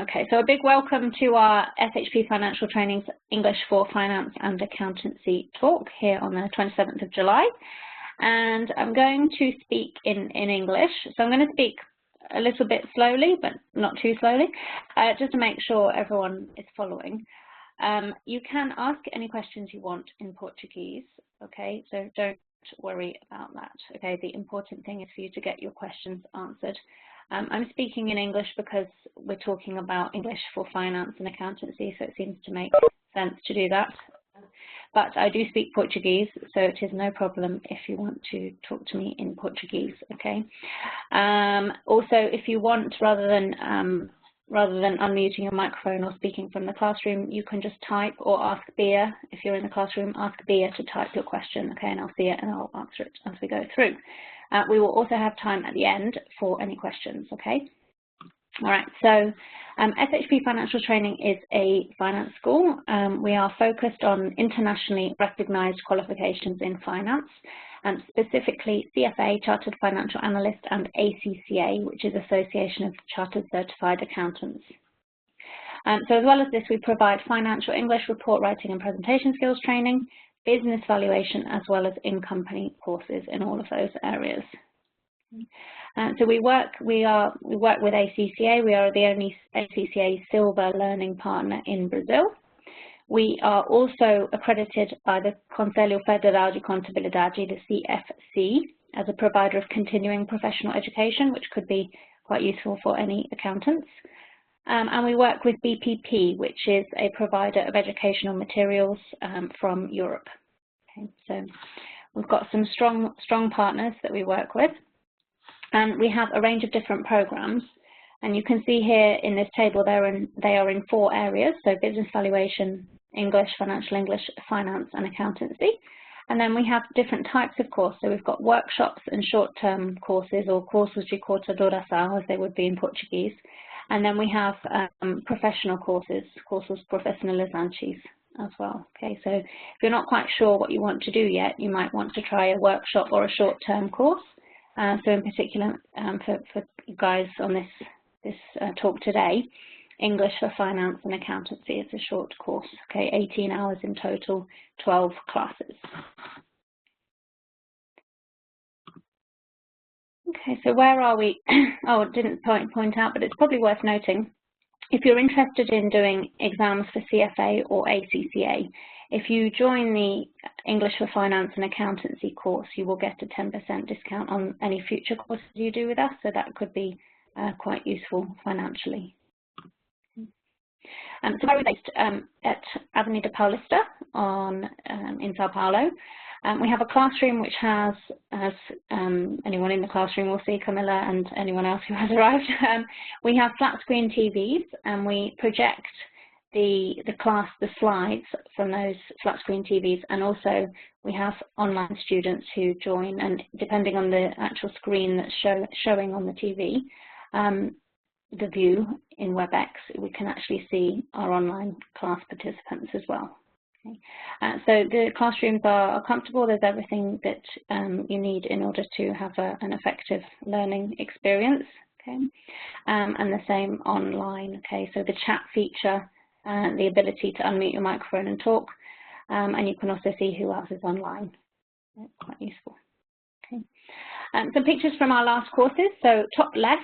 Okay, so a big welcome to our SHP Financial Training's English for Finance and Accountancy talk here on the 27th of July. And I'm going to speak in English. So I'm going to speak a little bit slowly, but not too slowly, just to make sure everyone is following. You can ask any questions you want in Portuguese, okay? So don't worry about that, okay? The important thing is for you to get your questions answered. I'm speaking in English because we're talking about English for finance and accountancy, so it seems to make sense to do that. But I do speak Portuguese, so it is no problem if you want to talk to me in Portuguese, okay? Also, if you want, rather than unmuting your microphone or speaking from the classroom, you can just type or ask Bea. If you're in the classroom, ask Bea to type your question, okay, and I'll see it and I'll answer it as we go through. We will also have time at the end for any questions, okay? All right, so SHP Financial Training is a finance school. We are focused on internationally recognized qualifications in finance, and specifically CFA, Chartered Financial Analyst, and ACCA, which is Association of Chartered Certified Accountants. So as well as this, we provide financial English, report writing and presentation skills training, business valuation, as well as in-company courses in all of those areas. So we work with ACCA. We are the only ACCA Silver Learning Partner in Brazil. We are also accredited by the Conselho Federal de Contabilidade, the CFC, as a provider of continuing professional education, which could be quite useful for any accountants. And we work with BPP, which is a provider of educational materials from Europe. Okay, so we've got some strong partners that we work with. And we have a range of different programs. And you can see here in this table, they are in 4 areas. So business valuation, English, financial English, finance, and accountancy. And then we have different types of course. So we've got workshops and short-term courses, or cursos de curta duração, as they would be in Portuguese. And then we have professional courses, cursos profissionalizantes as well. Okay, so if you're not quite sure what you want to do yet, you might want to try a workshop or a short-term course. So in particular, for you guys on this talk today, English for Finance and Accountancy is a short course, okay, 18 hours in total, 12 classes. Okay, so where are we? Oh, it didn't point out, but it's probably worth noting. If you're interested in doing exams for CFA or ACCA, if you join the English for Finance and Accountancy course, you will get a 10% discount on any future courses you do with us, so that could be quite useful financially. So we're based at Avenida Palestra in Sao Paulo. We have a classroom which has, as anyone in the classroom will see, Camilla and anyone else who has arrived, we have flat screen TVs, and we project the slides from those flat screen TVs, and also we have online students who join, and depending on the actual screen that's showing on the TV, the view in WebEx, we can actually see our online class participants as well. Okay. So the classrooms are comfortable. There's everything that you need in order to have an effective learning experience. Okay, and the same online. Okay, so the chat feature, the ability to unmute your microphone and talk, and you can also see who else is online. That's quite useful. Okay, some pictures from our last courses. So top left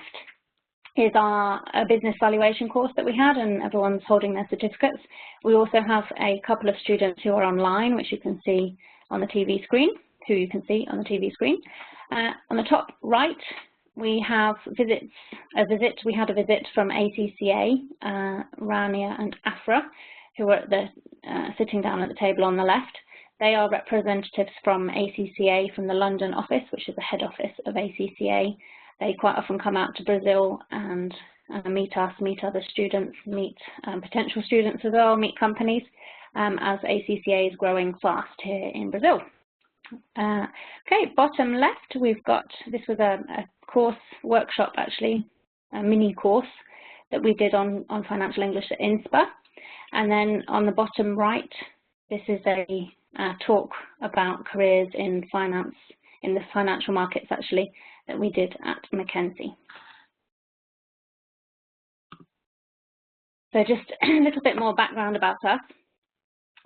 is our business valuation course that we had, and everyone's holding their certificates. We also have a couple of students who are online, which you can see on the TV screen, We on the top right, we have we had a visit from ACCA, Rania and Afra, who are sitting down at the table on the left. They are representatives from ACCA, from the London office, which is the head office of ACCA. They quite often come out to Brazil and meet us, meet other students, meet potential students as well, meet companies, as ACCA is growing fast here in Brazil. Okay, bottom left, we've got, this was a course workshop actually, a mini course that we did on financial English at INSPA. And then on the bottom right, this is a talk about careers in finance, in the financial markets actually, that we did at Mackenzie. So just a little bit more background about us.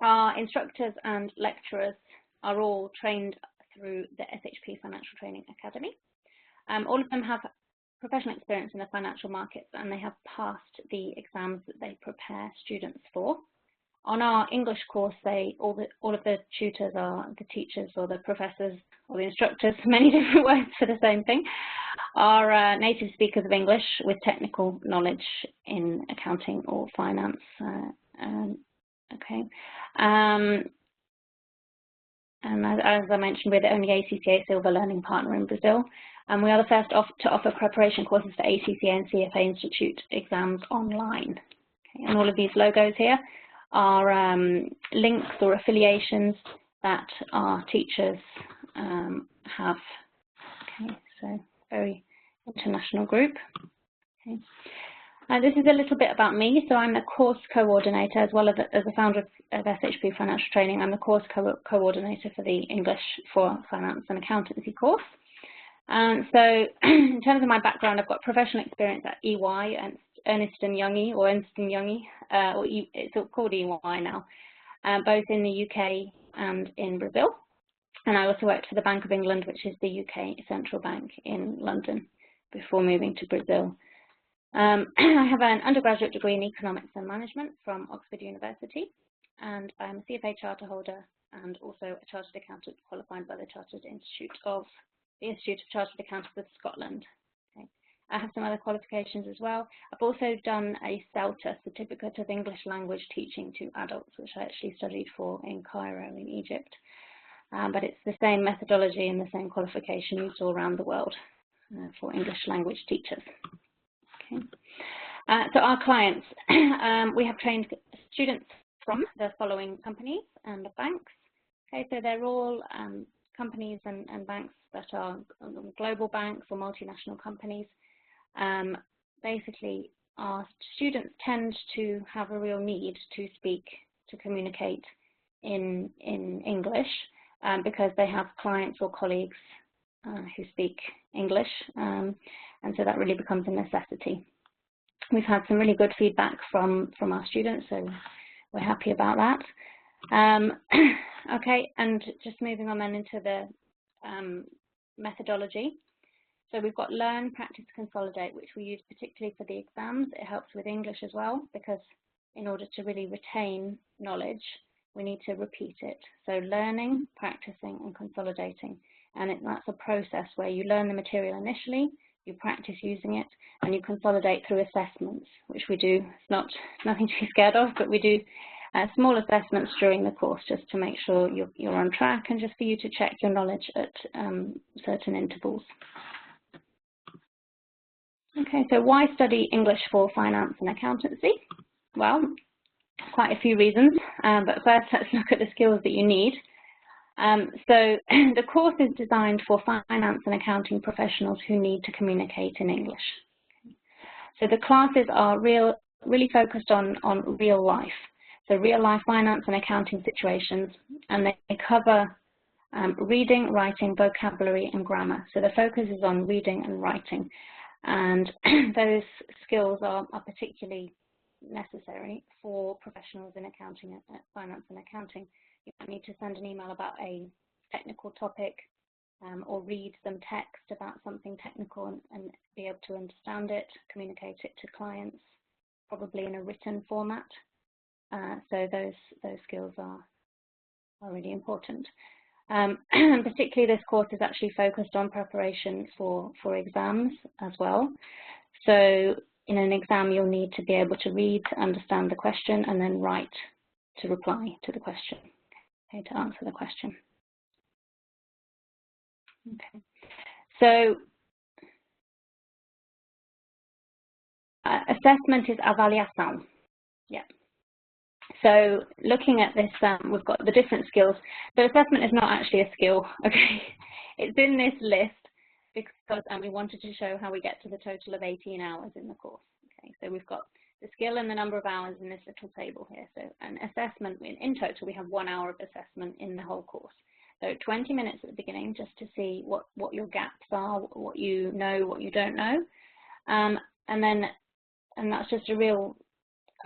Our instructors and lecturers are all trained through the SHP Financial Training Academy. All of them have professional experience in the financial markets, and they have passed the exams that they prepare students for. On our English course, all of the tutors are the teachers or the professors or the instructors, many different words for the same thing, are native speakers of English with technical knowledge in accounting or finance. And as I mentioned, we're the only ACCA Silver Learning Partner in Brazil, and we are the first to offer preparation courses for ACCA and CFA Institute exams online. Okay, and all of these logos here are links or affiliations that our teachers have. Okay, so very international group. Okay. This is a little bit about me. So I'm the course coordinator, as well as the founder of SHP Financial Training. I'm the course coordinator for the English for Finance and Accountancy course. And so in terms of my background, I've got professional experience at EY and Ernst & Young, or Ernst & Young, it's called EY now, both in the UK and in Brazil. And I also worked for the Bank of England, which is the UK central bank in London, before moving to Brazil. I have an undergraduate degree in economics and management from Oxford University, and I'm a CFA charter holder and also a chartered accountant qualified by the Institute of Chartered Accountants of Scotland. Okay. I have some other qualifications as well. I've also done a CELTA, Certificate of English Language Teaching to Adults, which I actually studied for in Cairo in Egypt. But it's the same methodology and the same qualification used all around the world for English language teachers. Okay. So our clients, we have trained students from the following companies and the banks. Okay, so they're all companies and banks that are global banks or multinational companies. Basically, our students tend to have a real need to communicate in English because they have clients or colleagues who speak English, and so that really becomes a necessity. We've had some really good feedback from our students, so we're happy about that. Okay, and just moving on then into the methodology. So we've got learn, practice, consolidate, which we use particularly for the exams. It helps with English as well, because in order to really retain knowledge, we need to repeat it. So learning, practicing, and consolidating. And that's a process where you learn the material initially, you practice using it, and you consolidate through assessments, which we do. It's nothing to be scared of, but we do small assessments during the course just to make sure you're on track and just for you to check your knowledge at certain intervals. Okay, so why study English for finance and accountancy? Well, quite a few reasons, but first let's look at the skills that you need. So the course is designed for finance and accounting professionals who need to communicate in English. So the classes are really focused on real life. So real life finance and accounting situations, and they cover reading, writing, vocabulary, and grammar. So the focus is on reading and writing, and those skills are particularly necessary for professionals in accounting, finance and accounting. You might need to send an email about a technical topic or read some text about something technical and be able to understand it, communicate it to clients, probably in a written format. So those skills are really important. Particularly this course is actually focused on preparation for exams as well. So in an exam, you'll need to be able to read, understand the question, and then write to reply to the question, okay, to answer the question. Okay, so assessment is avaliação. Yeah. So looking at this, we've got the different skills. So assessment is not actually a skill, okay? It's in this list because we wanted to show how we get to the total of 18 hours in the course. Okay, so we've got the skill and the number of hours in this little table here. So an assessment, in total, we have 1 hour of assessment in the whole course. So 20 minutes at the beginning just to see what your gaps are, what you know, what you don't know. And that's just a real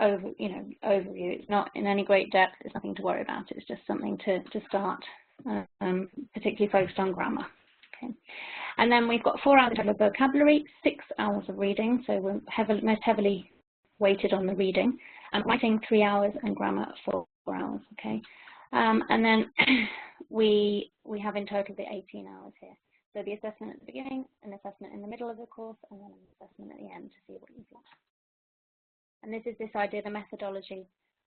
overview. It's not in any great depth. It's nothing to worry about. It's just something to start, particularly focused on grammar. Okay. And then we've got 4 hours of vocabulary, 6 hours of reading. So we're most heavily weighted on the reading. And writing 3 hours and grammar 4 hours. Okay. And then we have in total the 18 hours here. So the assessment at the beginning, an assessment in the middle of the course, and then an assessment at the end to see what you've got. And this is this idea, the methodology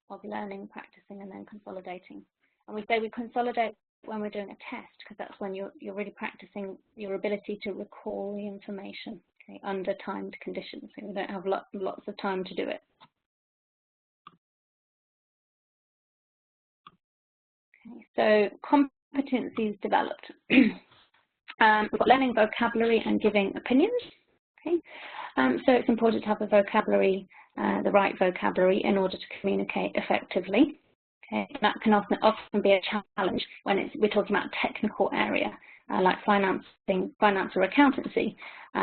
of learning, practicing, and then consolidating. And we say we consolidate when we're doing a test, because that's when you're really practicing your ability to recall the information, okay, under timed conditions. So we don't have lots of time to do it. Okay, so competencies developed. We've got learning vocabulary and giving opinions. Okay, so it's important to have the vocabulary, the right vocabulary, in order to communicate effectively. Okay, and that can often be a challenge when we're talking about a technical area like finance or accountancy.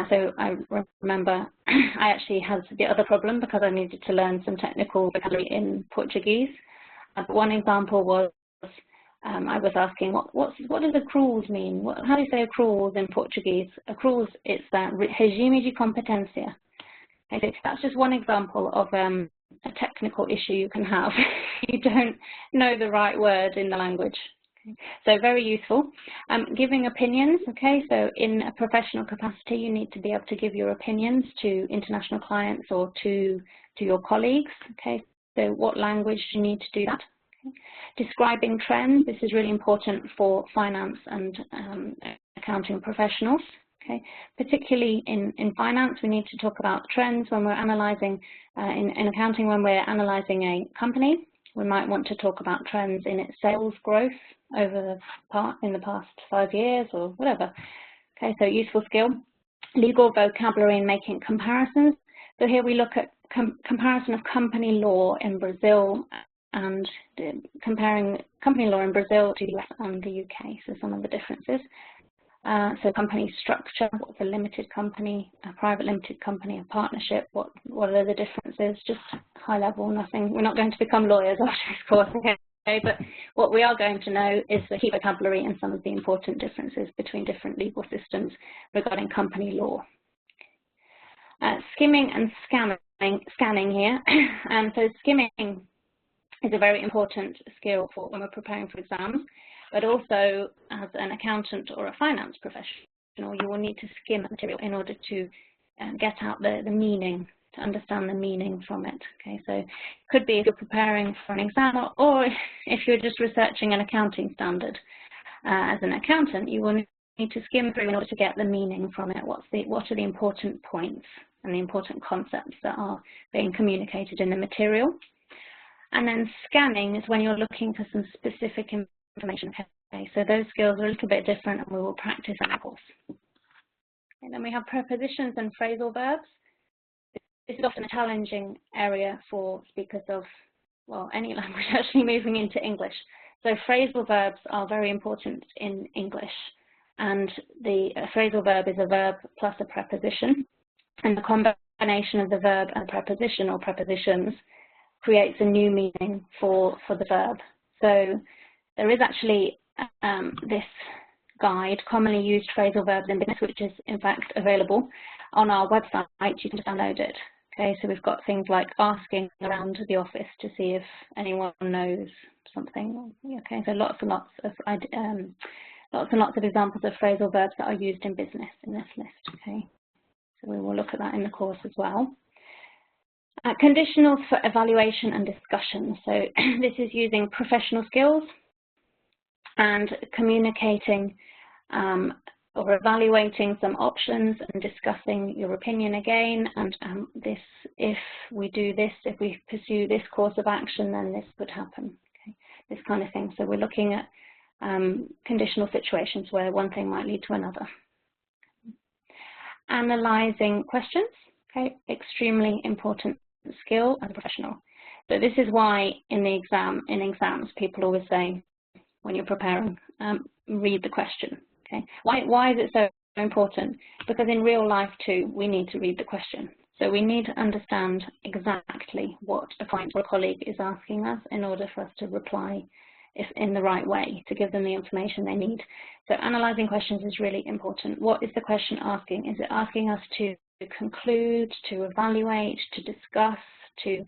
So I remember I actually had the other problem because I needed to learn some technical vocabulary in Portuguese. One example was I was asking, what does accruals mean? How do you say accruals in Portuguese? Accruals, it's regime de competência. Okay, so that's just one example of a technical issue you can have if you don't know the right word in the language. Okay. So very useful. Giving opinions, okay, so in a professional capacity you need to be able to give your opinions to international clients or to your colleagues. Okay, so what language do you need to do that? Describing trends, this is really important for finance and accounting professionals. Okay, particularly in finance, we need to talk about trends when we're analysing, in accounting when we're analysing a company. We might want to talk about trends in its sales growth over in the past 5 years or whatever. Okay, so useful skill. Legal vocabulary and making comparisons. So here we look at comparison of company law in Brazil and comparing company law in Brazil to the US and the UK, so some of the differences. So company structure, what's a limited company, a private limited company, a partnership, what are the differences, just high level, nothing. We're not going to become lawyers after this course, okay, but what we are going to know is the key vocabulary and some of the important differences between different legal systems regarding company law. Skimming and scanning here, and so skimming is a very important skill for when we're preparing for exams, but also as an accountant or a finance professional, you will need to skim material in order to get out the meaning, to understand the meaning from it. Okay, so it could be if you're preparing for an exam, or if you're just researching an accounting standard. As an accountant, you will need to skim through in order to get the meaning from it. What are the important points and the important concepts that are being communicated in the material? And then scanning is when you're looking for some specific information. Okay, so those skills are a little bit different and we will practice in the course. And then we have prepositions and phrasal verbs. This is often a challenging area for speakers of, well, any language actually moving into English. So phrasal verbs are very important in English. And the phrasal verb is a verb plus a preposition. And the combination of the verb and preposition or prepositions creates a new meaning for the verb. So there is actually this guide, commonly used phrasal verbs in business, which is in fact available on our website. You can just download it. Okay, so we've got things like asking around the office to see if anyone knows something. Okay, so lots and lots of examples of phrasal verbs that are used in business in this list. Okay, so we will look at that in the course as well. Conditionals for evaluation and discussion. So this is using professional skills and communicating or evaluating some options and discussing your opinion again. And if we do this, if we pursue this course of action, then this could happen. Okay, this kind of thing. So we're looking at conditional situations where one thing might lead to another. Analyzing questions. Okay, extremely important skill as a professional. So this is why in exams people always say, when you're preparing, read the question. Okay, why is it so important? Because in real life too, we need to read the question. So we need to understand exactly what a client or a colleague is asking us in order for us to reply in the right way, to give them the information they need. So analysing questions is really important. What is the question asking? Is it asking us to conclude, to evaluate, to discuss, to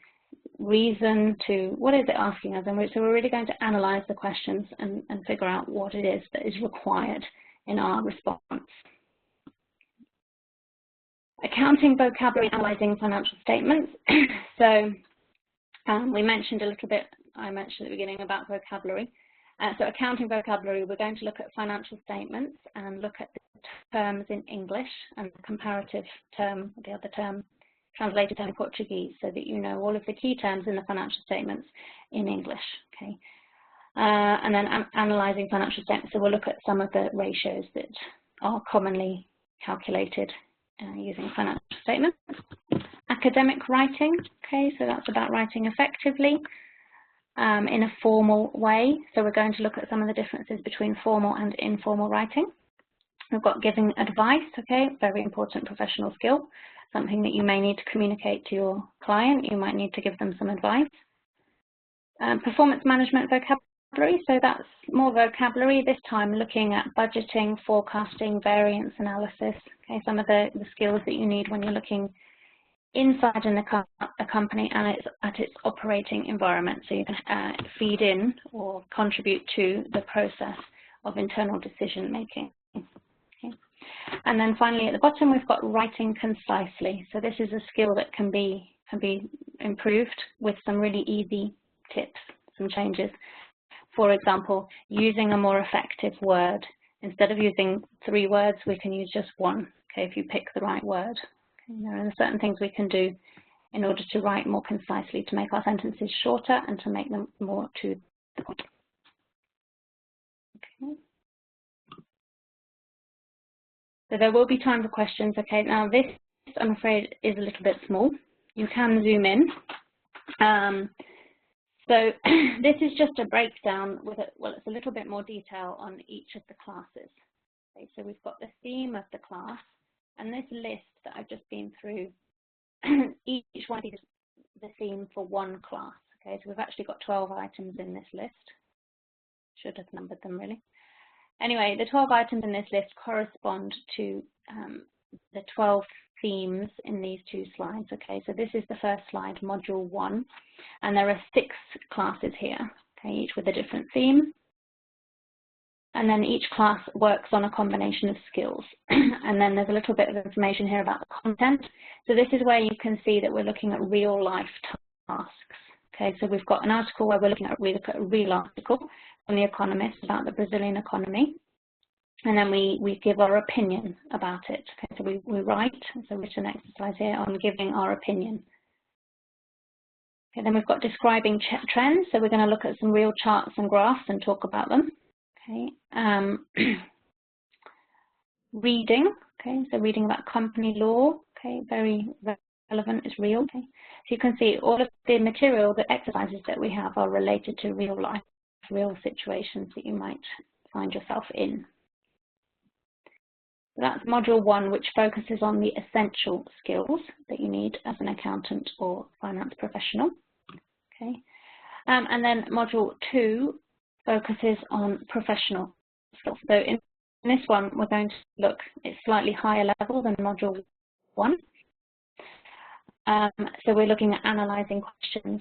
reason, to what is it asking us? And so we're really going to analyse the questions and figure out what it is that is required in our response. Accounting vocabulary, analysing financial statements. So we mentioned a little bit, I mentioned at the beginning about vocabulary. So accounting vocabulary, we're going to look at financial statements and look at the terms in English and the comparative term, the other term, translated term in Portuguese, so that you know all of the key terms in the financial statements in English. Okay. And then analysing financial statements, so we'll look at some of the ratios that are commonly calculated using financial statements. Academic writing, okay, so that's about writing effectively in a formal way. So we're going to look at some of the differences between formal and informal writing. We've got giving advice, okay, very important professional skill, something that you may need to communicate to your client. You might need to give them some advice. Performance management vocabulary, so that's more vocabulary, this time looking at budgeting, forecasting, variance analysis, okay, some of the skills that you need when you're looking inside a company and at its operating environment, so you can feed in or contribute to the process of internal decision making. Okay. And then finally at the bottom we've got writing concisely. So this is a skill that can be improved with some really easy tips, some changes. For example, using a more effective word. Instead of using 3 words, we can use just 1, okay, if you pick the right word. Okay, there are certain things we can do in order to write more concisely, to make our sentences shorter and to make them more to the point. Okay. So there will be time for questions. Okay, now this, I'm afraid, is a little bit small. You can zoom in. So this is just a breakdown with well, it's a little bit more detail on each of the classes. Okay, so we've got the theme of the class, and this list that I've just been through, each one is the theme for one class. Okay, so we've actually got 12 items in this list. Should have numbered them really. Anyway, the 12 items in this list correspond to the 12 themes in these 2 slides. Okay, so this is the first slide, module 1, and there are 6 classes here, okay, each with a different theme. And then each class works on a combination of skills. And then there's a little bit of information here about the content. So this is where you can see that we're looking at real life tasks. Okay, so we've got an article where we look at a real article from The Economist about the Brazilian economy. And then we give our opinion about it. Okay, so we write, so written exercise here on giving our opinion. Okay, then we've got describing trends. So we're going to look at some real charts and graphs and talk about them. Okay, reading. Okay, so reading about company law. Okay, very relevant, is real. Okay, so you can see all of the material, the exercises that we have are related to real life, real situations that you might find yourself in. So that's module 1, which focuses on the essential skills that you need as an accountant or finance professional. Okay, and then module 2 focuses on professional skills. So in this one, we're going to look at slightly higher level than module 1. So we're looking at analysing questions,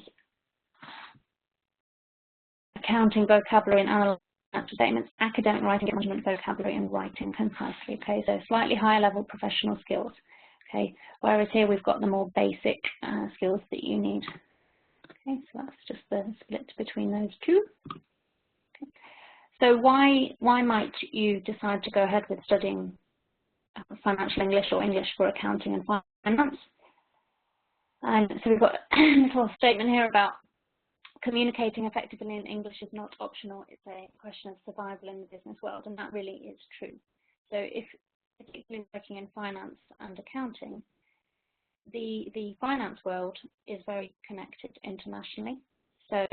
accounting vocabulary and analysing statements, academic writing, management vocabulary, and writing concisely. Okay, so slightly higher level professional skills. Okay, whereas here we've got the more basic skills that you need. Okay, so that's just the split between those 2. Okay. So why might you decide to go ahead with studying financial English or English for accounting and finance? And so we've got a little statement here about communicating effectively in English is not optional, it's a question of survival in the business world, and that really is true. So if particularly working in finance and accounting, the finance world is very connected internationally. So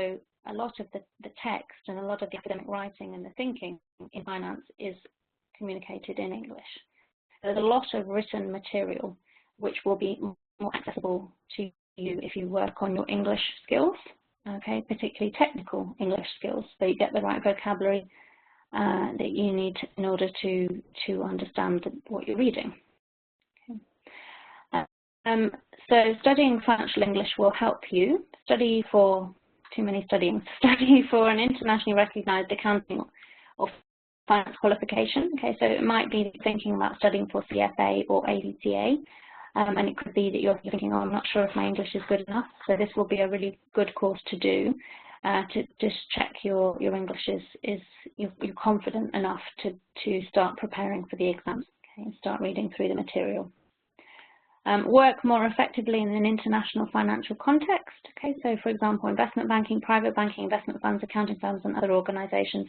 a lot of the text and a lot of the academic writing and the thinking in finance is communicated in English. There's a lot of written material which will be more accessible to you if you work on your English skills, okay, particularly technical English skills, so you get the right vocabulary that you need in order to understand what you're reading. Okay. So studying financial English will help you study for study for an internationally recognized accounting or finance qualification. Okay, so it might be thinking about studying for CFA or ACCA, and it could be that you're thinking, oh, I'm not sure if my English is good enough. So this will be a really good course to do, to just check your English is you're confident enough to start preparing for the exams. Okay, and start reading through the material. Work more effectively in an international financial context. Okay, so for example, investment banking, private banking, investment funds, accounting firms, and other organisations.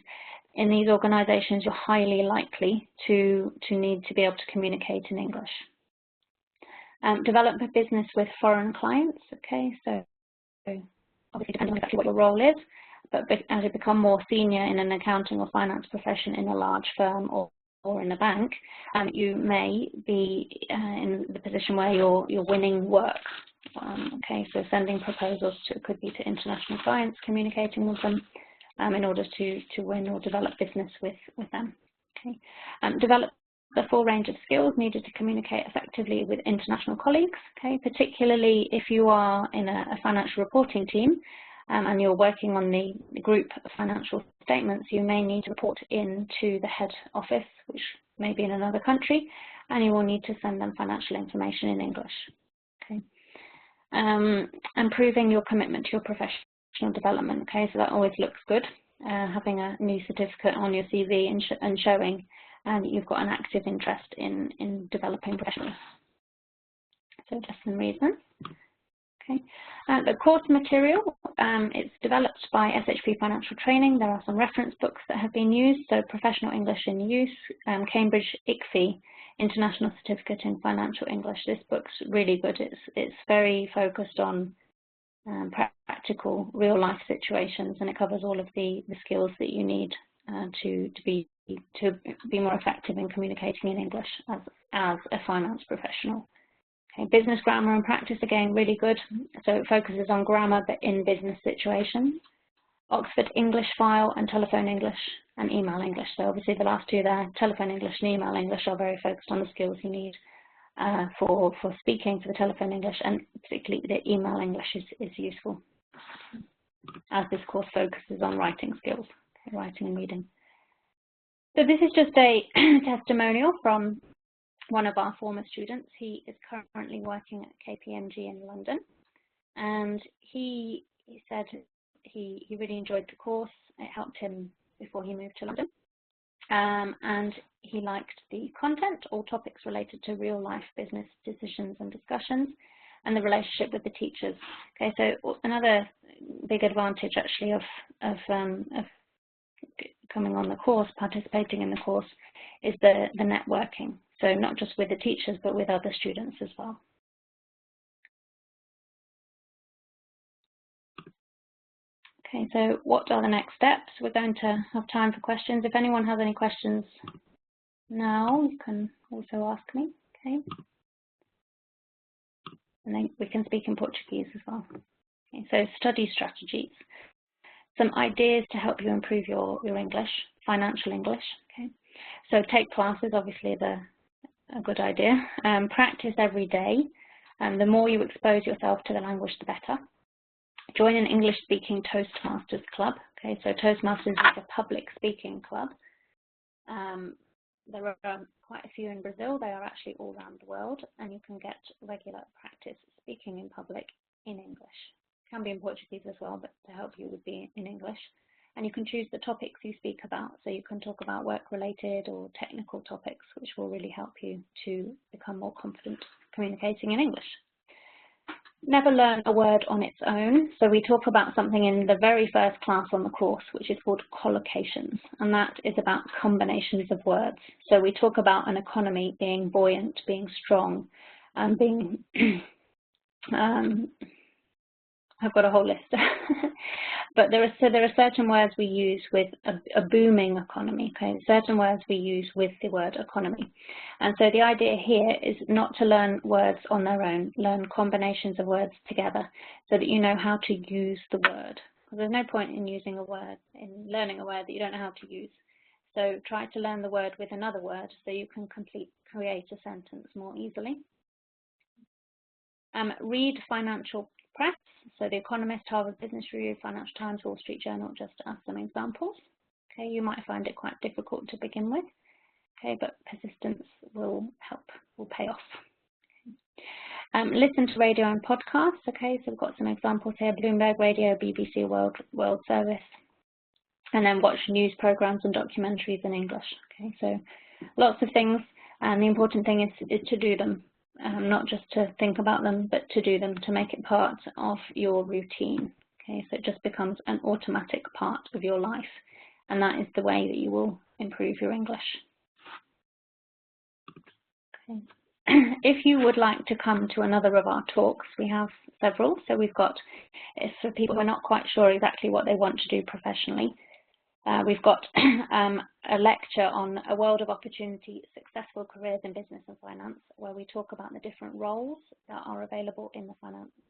In these organisations, you're highly likely to need to be able to communicate in English. Develop a business with foreign clients. Okay, so obviously depending on exactly what your role is, but as you become more senior in an accounting or finance profession in a large firm or in a bank, you may be in the position where you're winning work. Okay, so sending proposals could be to international clients, communicating with them in order to win or develop business with them. Okay, develop the full range of skills needed to communicate effectively with international colleagues. Okay, particularly if you are in a financial reporting team and you're working on the group of financial statements, you may need to report into the head office, which may be in another country, and you will need to send them financial information in English. Okay. Improving your commitment to your professional development. Okay, so that always looks good, having a new certificate on your CV and showing that you've got an active interest in developing professionally. So just some reasons. Okay. The course material, it's developed by SHP Financial Training. There are some reference books that have been used, so Professional English in Use, Cambridge ICFE, International Certificate in Financial English. This book's really good. It's very focused on practical, real-life situations, and it covers all of the skills that you need to be more effective in communicating in English as a finance professional. Okay, business grammar and practice, again, really good. So it focuses on grammar, but in business situations. Oxford English File and Telephone English and Email English. So obviously the last two there, Telephone English and Email English, are very focused on the skills you need for speaking, for the telephone English, and particularly the email English is useful, as this course focuses on writing skills, okay, writing and reading. So this is just a testimonial from one of our former students. He is currently working at KPMG in London, and he said he really enjoyed the course. It helped him before he moved to London, and he liked the content, all topics related to real life business decisions and discussions, and the relationship with the teachers. Okay, so another big advantage actually of coming on the course, participating in the course, is the networking. So not just with the teachers, but with other students as well. Okay, so what are the next steps? We're going to have time for questions. If anyone has any questions now, you can also ask me, okay? And then we can speak in Portuguese as well. Okay, so study strategies. Some ideas to help you improve your English, financial English, okay? So take classes, obviously a good idea. Practice every day, and the more you expose yourself to the language, the better. Join an English-speaking Toastmasters club. Okay, so Toastmasters is a public speaking club. There are quite a few in Brazil. They are actually all around the world, and you can get regular practice speaking in public in English. It can be in Portuguese as well, but to help you would be in English. And you can choose the topics you speak about. So you can talk about work-related or technical topics, which will really help you to become more confident communicating in English. Never learn a word on its own. So we talk about something in the very first class on the course, which is called collocations, and that is about combinations of words. So we talk about an economy being buoyant, being strong, and being I've got a whole list. But there are certain words we use with a booming economy, okay? Certain words we use with the word economy. And so the idea here is not to learn words on their own, learn combinations of words together so that you know how to use the word. There's no point in using a word, in learning a word that you don't know how to use. So try to learn the word with another word so you can create a sentence more easily. Read financial press, so The Economist, Harvard Business Review, Financial Times, Wall Street Journal, just as some examples. Okay, you might find it quite difficult to begin with, okay, but persistence will help, will pay off. Listen to radio and podcasts, okay, so we've got some examples here, Bloomberg Radio, BBC World Service, and then watch news programs and documentaries in English, okay, so lots of things, and the important thing is to do them. Not just to think about them, but to do them, to make it part of your routine. Okay, so it just becomes an automatic part of your life, and that is the way that you will improve your English. Okay. If you would like to come to another of our talks, we have several. So we've got, it's for people who are not quite sure exactly what they want to do professionally. We've got a lecture on a world of opportunity, successful careers in business and finance, where we talk about the different roles that are available in the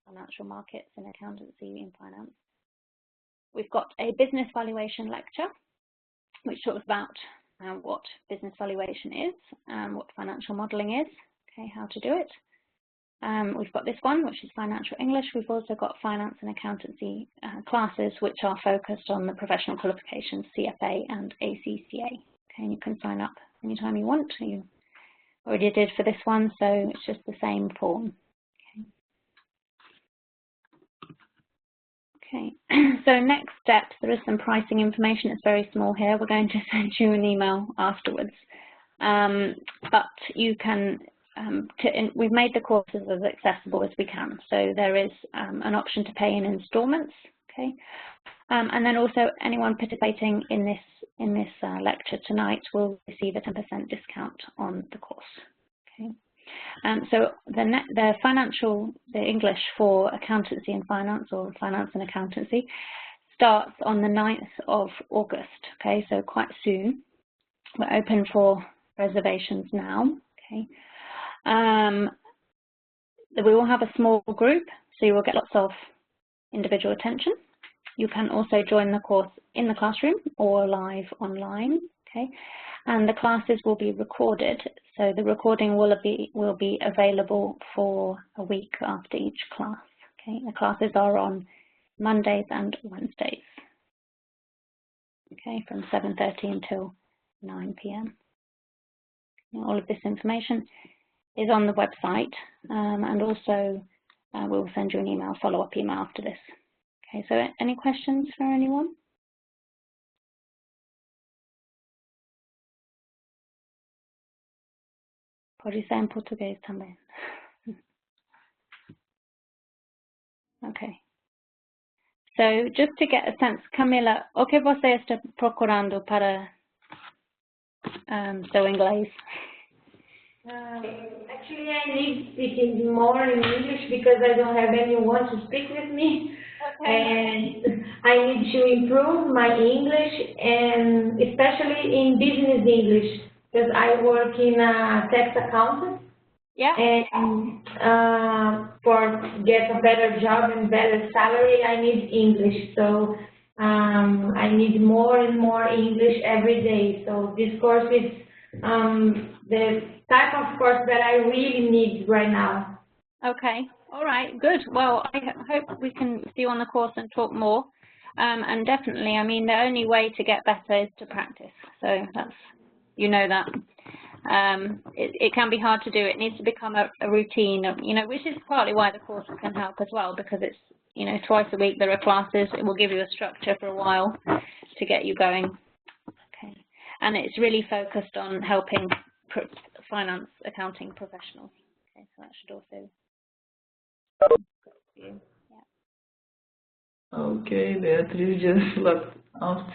financial markets, in accountancy, in finance. We've got a business valuation lecture, which talks about what business valuation is, what financial modelling is, okay, how to do it. We've got this one, which is financial English. We've also got finance and accountancy classes, which are focused on the professional qualifications, CFA and ACCA. Okay, and you can sign up anytime you want. You already did for this one, so it's just the same form. Okay, so next steps, there is some pricing information. It's very small here. We're going to send you an email afterwards. But you can we've made the courses as accessible as we can, so there is an option to pay in installments, okay, and then also anyone participating in this lecture tonight will receive a 10% discount on the course. Okay, so the English for accountancy and finance, or finance and accountancy, starts on the 9th of August. Okay, so quite soon. We're open for reservations now. Okay. We will have a small group, so you will get lots of individual attention. You can also join the course in the classroom or live online, okay? And the classes will be recorded, so the recording will be available for a week after each class, okay? The classes are on Mondays and Wednesdays, okay, from 7:30 until 9 p.m. All of this information is on the website, and also we'll send you an email, follow-up email after this. Okay, so any questions for anyone? Pode ser em português também. Okay. So just to get a sense, Camila, o que você está procurando para seu inglês? Actually, I need speaking more in English because I don't have anyone to speak with me. Okay. And I need to improve my English, and especially in business English, because I work in a tax accountant. Yeah. And for get a better job and better salary, I need English. So I need more and more English every day. So this course is the type of course that I really need right now. Okay, all right, good. Well, I hope we can see you on the course and talk more. And definitely, I mean, the only way to get better is to practice. So that's, you know that. It can be hard to do. It needs to become a routine, you know, which is partly why the course can help as well, because it's, you know, twice a week there are classes. It will give you a structure for a while to get you going. Okay, and it's really focused on helping finance accounting professionals. Okay, so that should also. Yeah. Okay, Beatriz just looked out.